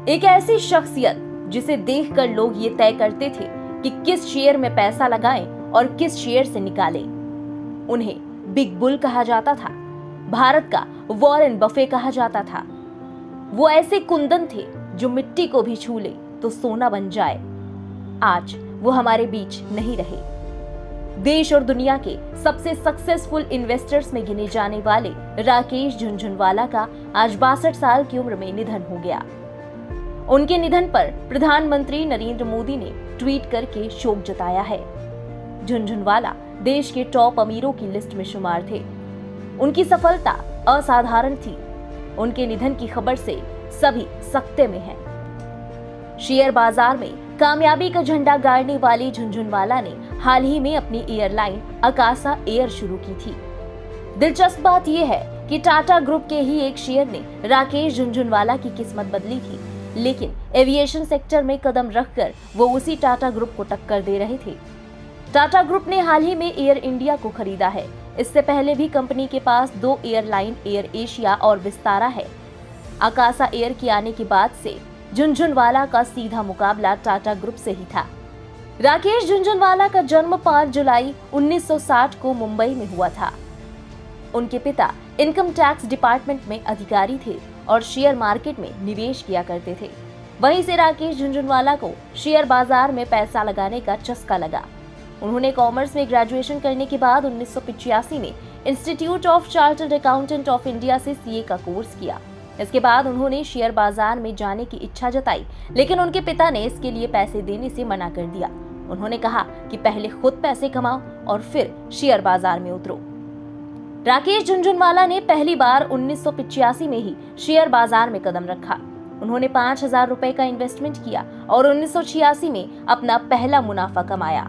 एक ऐसी शख्सियत जिसे देखकर लोग ये तय करते थे कि किस शेयर में पैसा लगाएं और किस शेयर से निकालें। उन्हें बिग बुल कहा जाता था, भारत का वॉरेन बफे कहा जाता था। वो ऐसे कुंदन थे जो मिट्टी को भी छू ले तो सोना बन जाए। आज वो हमारे बीच नहीं रहे। देश और दुनिया के सबसे सक्सेसफुल इन्वेस्टर्स में गिने जाने वाले राकेश झुनझुनवाला का आज 62 साल की उम्र में निधन हो गया। उनके निधन पर प्रधानमंत्री नरेंद्र मोदी ने ट्वीट करके शोक जताया है। झुनझुनवाला देश के टॉप अमीरों की लिस्ट में शुमार थे। उनकी सफलता असाधारण थी। उनके निधन की खबर से सभी सकते में हैं। शेयर बाजार में कामयाबी का झंडा गाड़ने वाले झुनझुनवाला ने हाल ही में अपनी एयरलाइन अकासा एयर शुरू की थी। दिलचस्प बात यह है कि टाटा ग्रुप के ही एक शेयर ने राकेश झुनझुनवाला की किस्मत बदली थी, लेकिन एविएशन सेक्टर में कदम रखकर वो उसी टाटा ग्रुप को टक्कर दे रहे थे। टाटा ग्रुप ने हाल ही में एयर इंडिया को खरीदा है। इससे पहले भी कंपनी के पास 2 एयरलाइन एयर एशिया और विस्तारा है। अकासा एयर के आने के बाद से झुनझुनवाला का सीधा मुकाबला टाटा ग्रुप से ही था। राकेश झुनझुनवाला का जन्म 5 जुलाई 1960 को मुंबई में हुआ था। उनके पिता इनकम टैक्स डिपार्टमेंट में अधिकारी थे और शेयर मार्केट में निवेश किया करते थे। वहीं से राकेश झुनझुनवाला को शेयर बाजार में पैसा लगाने का चस्का लगा। उन्होंने कॉमर्स में ग्रेजुएशन करने के बाद 1985 में institute of chartered accountant of India से सीए का कोर्स किया। इसके बाद उन्होंने शेयर बाजार में जाने की इच्छा जताई, लेकिन उनके पिता ने इसके लिए पैसे देने से मना कर दिया। उन्होंने कहा कि पहले खुद पैसे कमाओ और फिर शेयर बाजार में उतरो। राकेश झुनझुनवाला ने पहली बार 1985 में ही शेयर बाजार में कदम रखा। उन्होंने 5,000 रुपए का इन्वेस्टमेंट किया और 1986 में अपना पहला मुनाफा कमाया।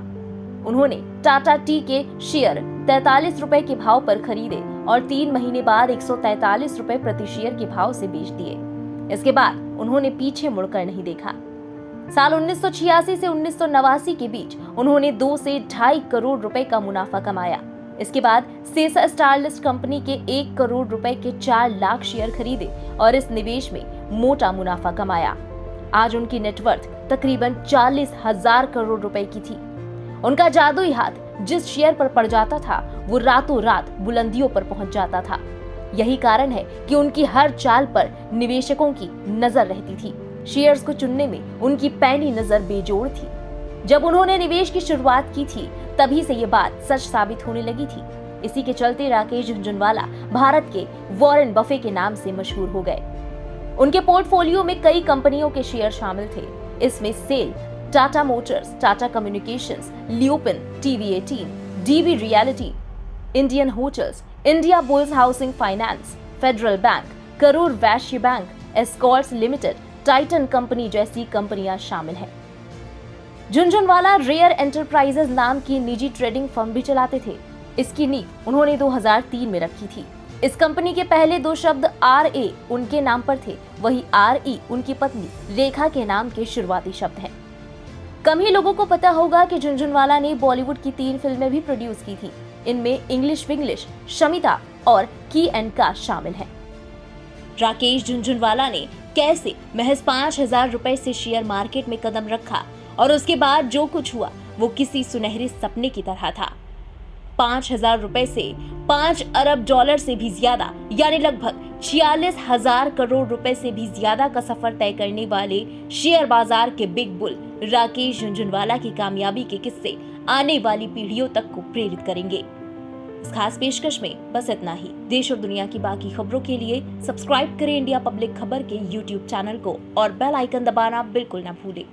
उन्होंने टाटा टी के शेयर 43 रुपए के भाव पर खरीदे और 3 महीने बाद 143 रुपए प्रति शेयर के भाव से बेच दिए। इसके बाद उन्होंने पीछे मुड़कर नहीं देखा। साल 1986 से 1989 के बीच उन्होंने 2 से 2.5 करोड़ रुपए का मुनाफा कमाया। इसके बाद सेसा स्टारलिस्ट कंपनी के 1 करोड़ रुपए के 4 लाख शेयर खरीदे और इस निवेश में मोटा मुनाफा कमाया। आज उनकी नेटवर्थ तकरीबन 40,000 करोड़ रुपए की थी। उनका जादुई हाथ जिस शेयर पर पड़ जाता था वो रातों रात बुलंदियों पर पहुंच जाता था। यही कारण है कि उनकी हर चाल पर निवेशकों की नजर रहती थी। शेयर्स को चुनने में उनकी पैनी नजर बेजोड़ थी। जब उन्होंने निवेश की शुरुआत की थी तभी से ये बात सच साबित होने लगी थी। इसी के चलते राकेश झुनझुनवाला भारत के वॉरेन बफे के नाम से मशहूर हो गए। उनके पोर्टफोलियो में कई कंपनियों के शेयर शामिल थे। इसमें SAIL, Tata motors, Tata communications, Lupin, TV18, DB realty, Indian hotels, Indiabulls housing finance, federal bank, Karur Vysya bank, escorts limited, Titan company जैसी कंपनियां शामिल हैं। झुनझुनवाला रेयर एंटरप्राइजेज नाम की निजी ट्रेडिंग फर्म भी चलाते थे। इसकी नींव उन्होंने 2003 में रखी थी। इस कंपनी के पहले 2 शब्द RA उनके नाम पर थे, वही RE उनकी पत्नी रेखा के नाम के शुरुआती शब्द हैं। कम ही लोगों को पता होगा कि झुनझुनवाला ने बॉलीवुड की 3 फिल्में भी प्रोड्यूस की थी। इनमें इंग्लिश विंग्लिश, शमिता और की एंड का शामिल हैं। राकेश झुनझुनवाला ने कैसे महज 5,000 रुपए से शेयर मार्केट में कदम रखा और उसके बाद जो कुछ हुआ वो किसी सुनहरे सपने की तरह था। 5,000 रुपए से 5 अरब डॉलर से भी ज्यादा यानी लगभग 46,000 करोड़ रुपए से भी ज्यादा का सफर तय करने वाले शेयर बाजार के बिग बुल राकेश झुनझुनवाला की कामयाबी के किस्से आने वाली पीढ़ियों तक को प्रेरित करेंगे। इस खास पेशकश में बस इतना ही। देश और दुनिया की बाकी खबरों के लिए सब्सक्राइब करें इंडिया पब्लिक खबर के YouTube चैनल को और बेल आइकन दबाना बिल्कुल ना भूलें।